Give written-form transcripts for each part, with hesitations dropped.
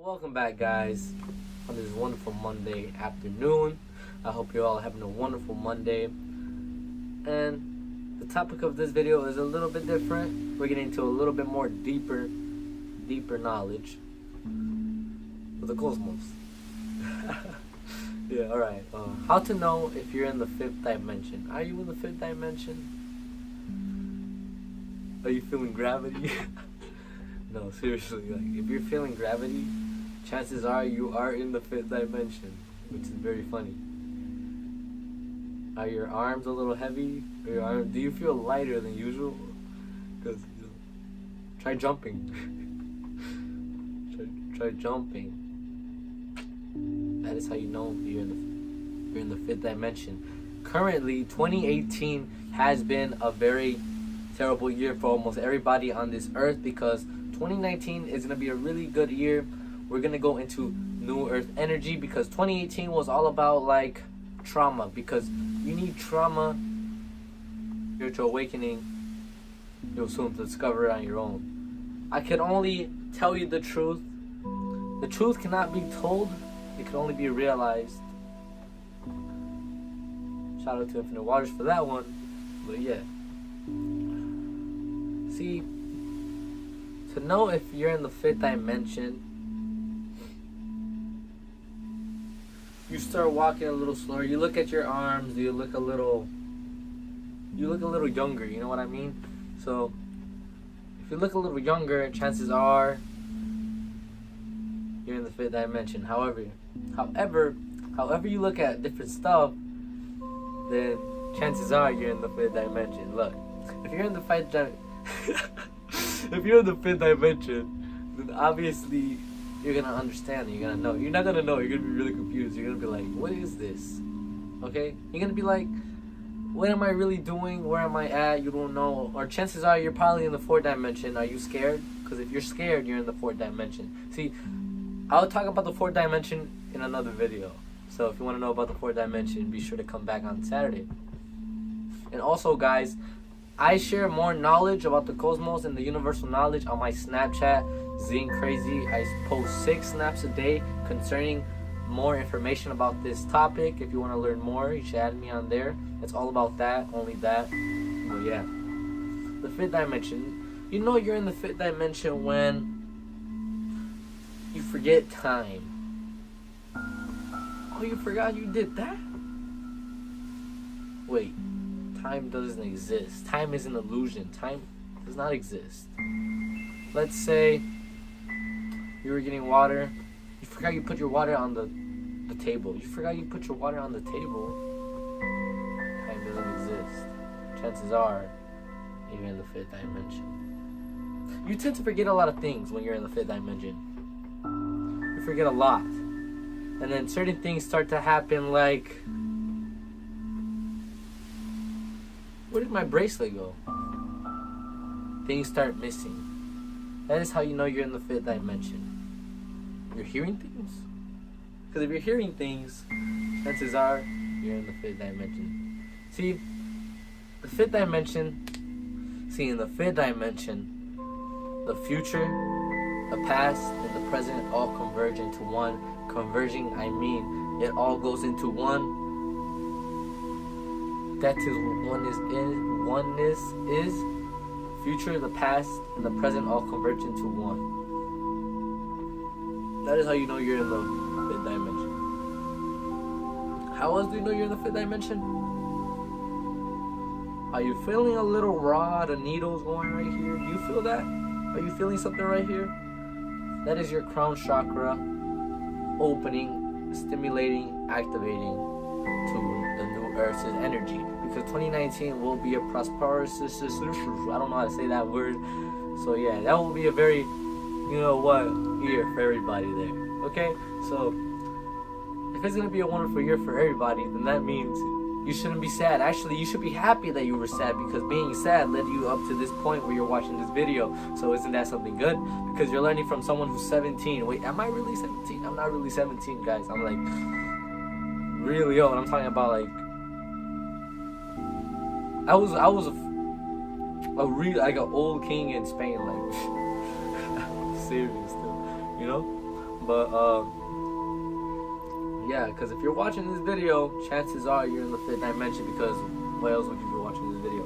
Welcome back, guys, on this wonderful Monday afternoon. I hope you're all having a wonderful Monday. And the topic of this video is a little bit different. We're getting into a little bit more deeper knowledge of the cosmos. Yeah, alright. How to know if you're in the fifth dimension. Are you in the fifth dimension? Are you feeling gravity? No, seriously, like, if you're feeling gravity, chances are you are in the fifth dimension, which is very funny. Are your arms a little heavy? Do you feel lighter than usual? Because, try jumping. try jumping. That is how you know you're in the fifth dimension. Currently, 2018 has been a very terrible year for almost everybody on this earth, because 2019 is going to be a really good year. We're going to go into new earth energy, because 2018 was all about like trauma, because you need trauma, spiritual awakening, you'll soon discover it on your own. I can only tell you the truth. The truth cannot be told, it can only be realized. Shout out to Infinite Waters for that one. But yeah, see, to know if you're in the fifth dimension, you start walking a little slower. You look at your arms, you look a little younger, you know what I mean? So if you look a little younger, chances are you're in the fifth dimension. However you look at different stuff, then chances are you're in the fifth dimension. Look, if you're in the fifth dimension, then obviously you're gonna understand. You're gonna know. You're not gonna know. You're gonna be really confused. You're gonna be like, "What is this?" Okay? You're gonna be like, "What am I really doing? Where am I at?" You don't know. Or chances are you're probably in the fourth dimension. Are you scared? Because if you're scared, you're in the fourth dimension. See, I'll talk about the fourth dimension in another video. So if you want to know about the fourth dimension, be sure to come back on Saturday. And also, guys, I share more knowledge about the cosmos and the universal knowledge on my Snapchat, Zing Crazy. I post 6 snaps a day concerning more information about this topic. If you want to learn more, you should add me on there. It's all about that, only that. But yeah, the fifth dimension. You know you're in the fifth dimension when you forget time. Oh, you forgot you did that? Wait. Time doesn't exist. Time is an illusion. Time does not exist. Let's say you were getting water. You forgot you put your water on the table. You forgot you put your water on the table. Time doesn't exist. Chances are you're in the fifth dimension. You tend to forget a lot of things when you're in the fifth dimension. You forget a lot. And then certain things start to happen, like, where did my bracelet go? Things start missing. That is how you know you're in the fifth dimension. You're hearing things? Because if you're hearing things, chances are you're in the fifth dimension. See, in the fifth dimension, the future, the past, and the present all converge into one. Converging, I mean, it all goes into one. That is oneness is future, the past, and the present all converge into one. That is how you know you're in the fifth dimension. How else do you know you're in the fifth dimension? Are you feeling a little raw? The needles going right here. Do you feel that? Are you feeling something right here? That is your crown chakra opening, stimulating, activating to the new Earth's energy. Because 2019 will be a prosperous, I don't know how to say that word. So yeah, that will be a very, year for everybody there. Okay? So if it's gonna be a wonderful year for everybody, then that means you shouldn't be sad. Actually, you should be happy that you were sad, because being sad led you up to this point where you're watching this video. So isn't that something good? Because you're learning from someone who's 17. Wait, am I really 17? I'm not really 17, guys. I'm like really old. I'm talking about like I was a real, like, an old king in Spain, like serious, dude, you know. But yeah, because if you're watching this video, chances are you're in the fifth dimension, because why else would you be watching this video?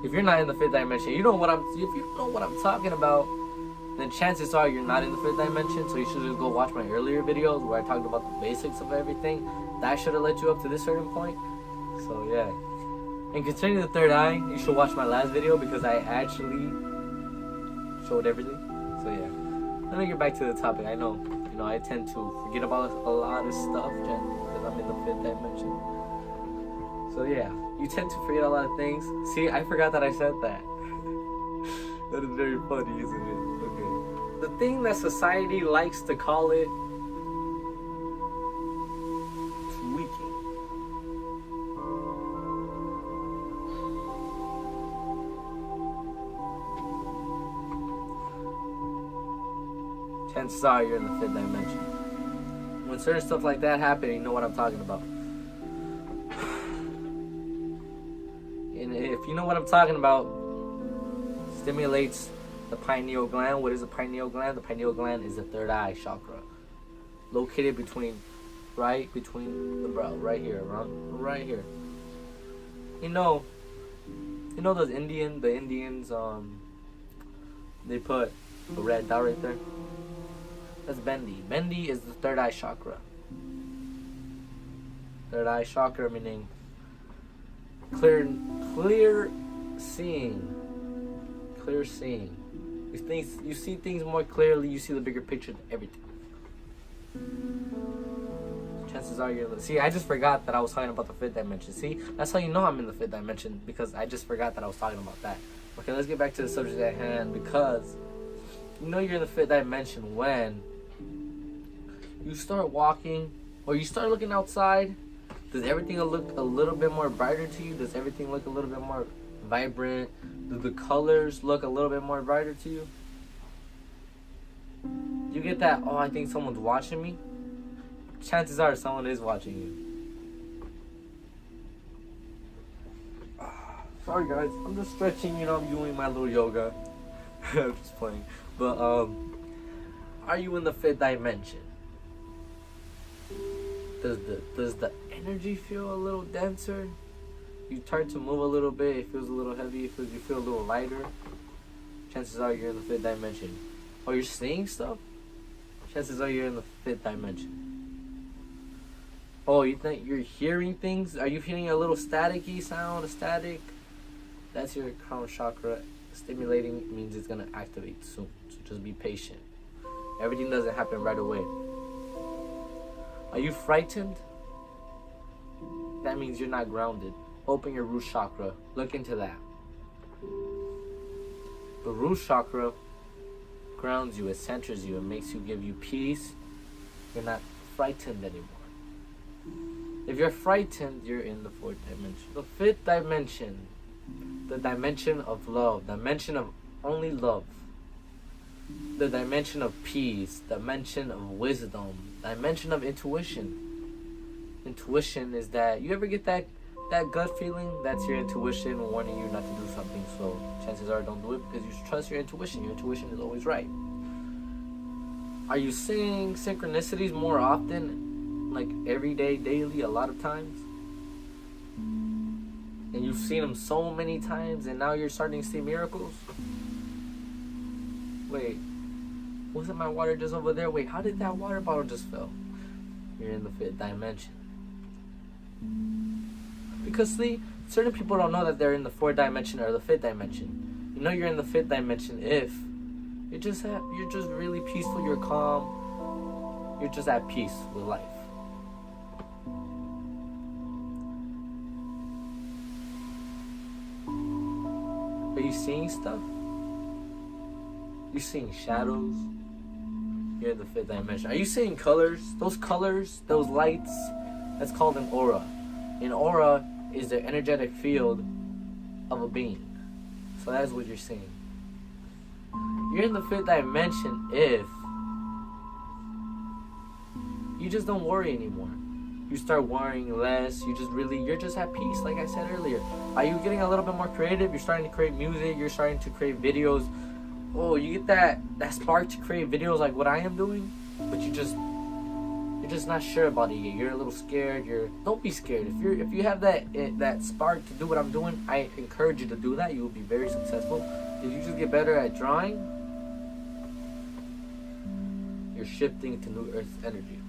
If you're not in the fifth dimension, if you know what I'm talking about, then chances are you're not in the fifth dimension. So you should just go watch my earlier videos where I talked about the basics of everything. That should have led you up to this certain point. So yeah. And concerning the third eye, you should watch my last video because I actually showed everything. So yeah. Let me get back to the topic. I know I tend to forget about a lot of stuff just because I'm in the fifth dimension. So yeah, you tend to forget a lot of things. See, I forgot that I said that. That is very funny, isn't it? Okay. The thing that society likes to call it tweaking. Chances are you're in the fifth dimension. When certain stuff like that happen, you know what I'm talking about. And if you know what I'm talking about, stimulates the pineal gland. What is the pineal gland? The pineal gland is the third eye chakra, located between the brow, right here, around right here. You know those Indians, they put the red dot right there. That's Bendy. Bendy is the third eye chakra. Third eye chakra meaning clear seeing. Clear seeing. You see things more clearly. You see the bigger picture of everything. Chances are you're. See, I just forgot that I was talking about the fifth dimension. See, that's how you know I'm in the fifth dimension, because I just forgot that I was talking about that. Okay, let's get back to the subject at hand, because you know you're in the fifth dimension when you start walking or you start looking outside. Does everything look a little bit more brighter to you? Does everything look a little bit more vibrant? Do the colors look a little bit more brighter to you? You get that, oh, I think someone's watching me? Chances are someone is watching you. Sorry guys, I'm just stretching, I'm doing my little yoga. I'm just playing. But are you in the fifth dimension? Does the energy feel a little denser? You start to move a little bit, it feels a little heavy, you feel a little lighter. Chances are you're in the fifth dimension. Or you're seeing stuff? Chances are you're in the fifth dimension. Oh, you think you're hearing things? Are you hearing a little staticky sound, a static? That's your crown chakra stimulating. It means it's gonna activate soon. So just be patient. Everything doesn't happen right away. Are you frightened? That means you're not grounded. Open your root chakra. Look into that. The root chakra grounds you. It centers you. It makes you, give you peace. You're not frightened anymore. If you're frightened, you're in the fourth dimension. The fifth dimension, the dimension of love, dimension of only love, the dimension of peace, dimension of wisdom, dimension of intuition. Intuition is that, you ever get that gut feeling? That's your intuition warning you not to do something. So chances are don't do it, because you trust your intuition. Your intuition is always right. Are you seeing synchronicities more often? Like every day, daily, a lot of times? And you've seen them so many times, and now you're starting to see miracles? Wait, wasn't my water just over there? Wait, how did that water bottle just fill? You're in the fifth dimension. Because see, certain people don't know that they're in the fourth dimension or the fifth dimension. You know you're in the fifth dimension if you're just really peaceful, you're calm, you're just at peace with life. Are you seeing stuff? You're seeing shadows. You're in the fifth dimension. Are you seeing colors? Those colors, those lights, that's called an aura. An aura is the energetic field of a being. So that's what you're seeing. You're in the fifth dimension if you just don't worry anymore. You start worrying less. You're just at peace, like I said earlier. Are you getting a little bit more creative? You're starting to create music. You're starting to create videos oh, you get that spark to create videos like what I am doing, but you're just not sure about it yet. You're a little scared. Don't be scared. If you have that spark to do what I'm doing, I encourage you to do that. You will be very successful. If you just get better at drawing, you're shifting to New Earth energy.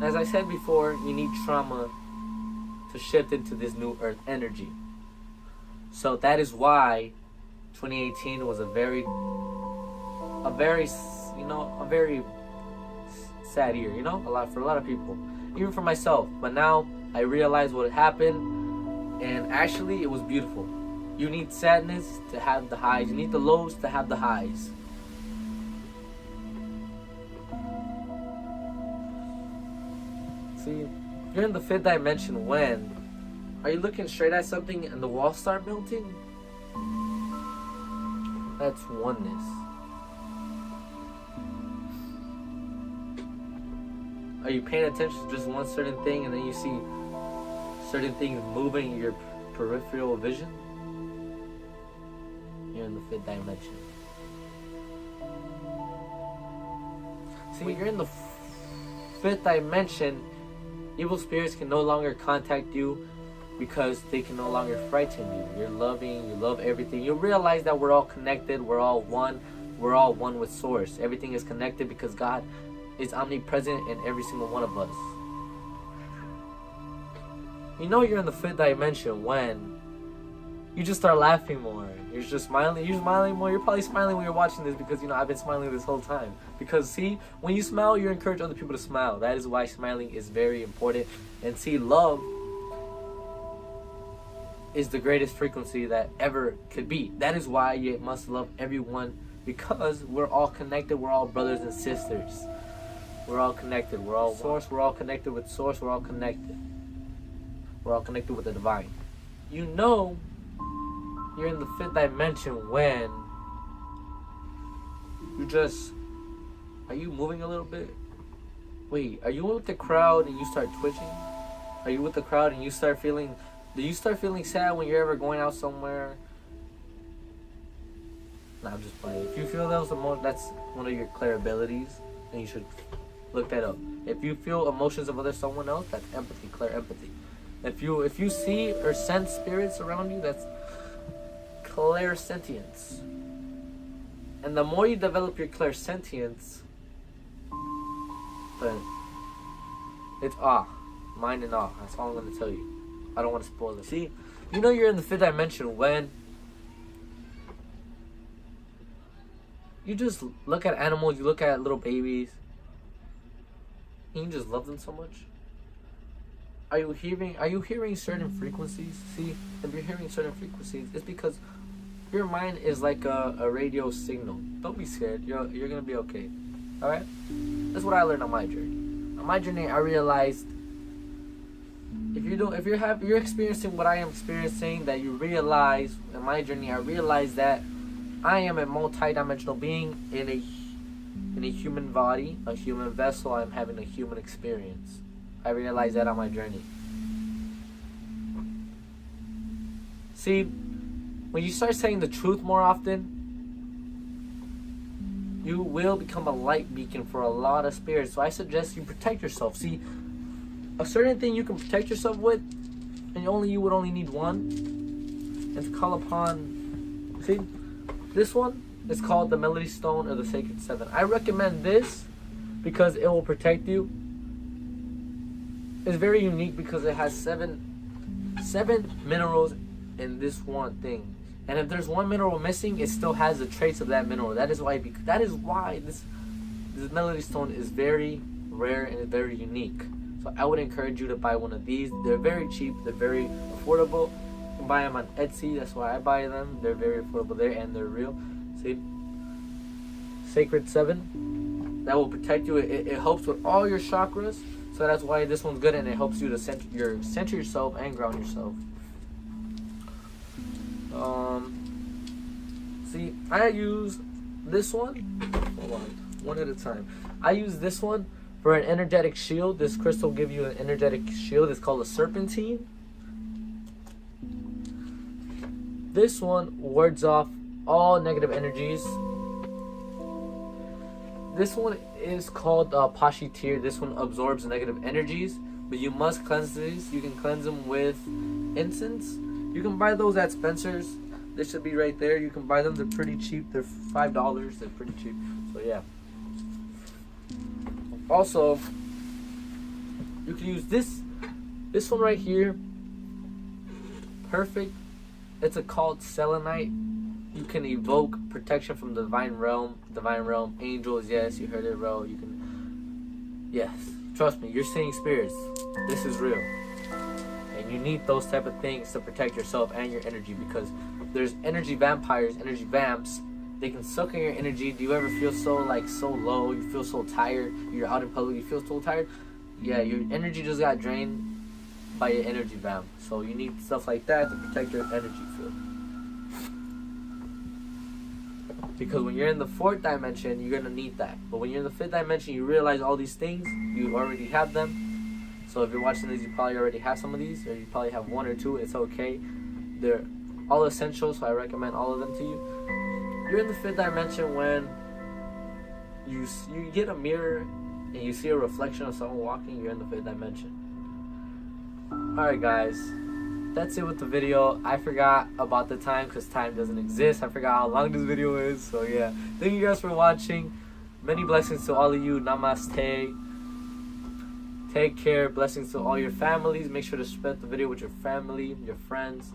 As I said before, you need trauma to shift into this New Earth energy. So that is why 2018 was a very sad year, for a lot of people, even for myself. But now I realize what happened, and actually it was beautiful. You need sadness to have the highs. You need the lows to have the highs. See, you're in the fifth dimension when are you looking straight at something and the walls start melting? That's oneness. Are you paying attention to just one certain thing and then you see certain things moving in your peripheral vision? You're in the fifth dimension. See, when you're in the fifth dimension, evil spirits can no longer contact you because they can no longer frighten you. You're loving, you love everything. You realize that we're all connected, we're all one with Source. Everything is connected because God is omnipresent in every single one of us. You're in the fifth dimension when you just start laughing more. You're just smiling. You're smiling more. You're probably smiling when you're watching this because, I've been smiling this whole time. Because, see, when you smile, you encourage other people to smile. That is why smiling is very important. And see, love is the greatest frequency that ever could be. That is why you must love everyone, because we're all connected. We're all brothers and sisters. We're all connected. We're all Source. We're all connected with Source. We're all connected. We're all connected with the divine. You're in the fifth dimension when are you moving a little bit? Wait, are you with the crowd and you start twitching? Are you with the crowd and do you start feeling sad when you're ever going out somewhere? Nah, I'm just playing. If you feel those emotions, that's one of your clair abilities, and you should look that up. If you feel emotions of someone else, that's empathy, clair empathy. If you see or sense spirits around you, that's clairsentience. And the more you develop your clairsentience, but it's mind and awe. That's all I'm going to tell you. I don't want to spoil it. See, you're in the fifth dimension when you just look at animals, you look at little babies, and you just love them so much. Are you hearing certain frequencies? See, if you're hearing certain frequencies, it's because your mind is like a radio signal. Don't be scared. You're gonna be okay. All right. That's what I learned on my journey. On my journey, I realized if you're experiencing what I am experiencing, that you realize in my journey, I realized that I am a multi-dimensional being in a human body, a human vessel. I'm having a human experience. I realized that on my journey. See, when you start saying the truth more often, you will become a light beacon for a lot of spirits. So I suggest you protect yourself. See, a certain thing you can protect yourself with, and you would only need one, and to call upon. See, this one is called the Melody Stone or the Sacred Seven. I recommend this because it will protect you. It's very unique because it has seven minerals in this one thing. And if there's one mineral missing, it still has the trace of that mineral. That is why this Melody Stone is very rare and very unique. So I would encourage you to buy one of these. They're very cheap. They're very affordable. You can buy them on Etsy. That's why I buy them. They're very affordable there and they're real. See? Sacred 7. That will protect you. It helps with all your chakras. So that's why this one's good, and it helps you to center yourself and ground yourself. See, I use this one. Hold on, one at a time. I use this one for an energetic shield. This crystal will give you an energetic shield. It's called a serpentine. This one wards off all negative energies. This one is called Pashi Tear. This one absorbs negative energies, but you must cleanse these. You can cleanse them with incense. You can buy those at Spencer's. They should be right there. You can buy them. They're pretty cheap. They're $5. They're pretty cheap. So yeah. Also, you can use this one right here. Perfect. It's called selenite. You can evoke protection from the divine realm. Angels, yes, you heard it, bro. You can, yes, trust me, you're seeing spirits. This is real, and you need those type of things to protect yourself and your energy, because there's energy vampires, energy vamps. They can suck in your energy. Do you ever feel so low? You feel so tired. You're out in public. You feel so tired. Yeah, your energy just got drained by your energy vamp. So you need stuff like that to protect your energy field. Because when you're in the 4th dimension, you're going to need that. But when you're in the 5th dimension, you realize all these things, you already have them. So if you're watching these, you probably already have some of these, or you probably have 1 or 2. It's okay. They're all essential, so I recommend all of them to you. You're in the 5th dimension when you get a mirror and you see a reflection of someone walking. You're in the 5th dimension. Alright guys, that's it with the video. I forgot about the time because time doesn't exist. I forgot how long this video is. So yeah, thank you guys for watching. Many blessings to all of you. Namaste. Take care. Blessings to all your families. Make sure to spread the video with your family, your friends.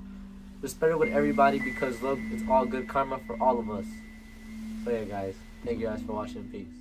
Just spread it with everybody, because look, it's all good karma for all of us. So yeah guys, thank you guys for watching. Peace.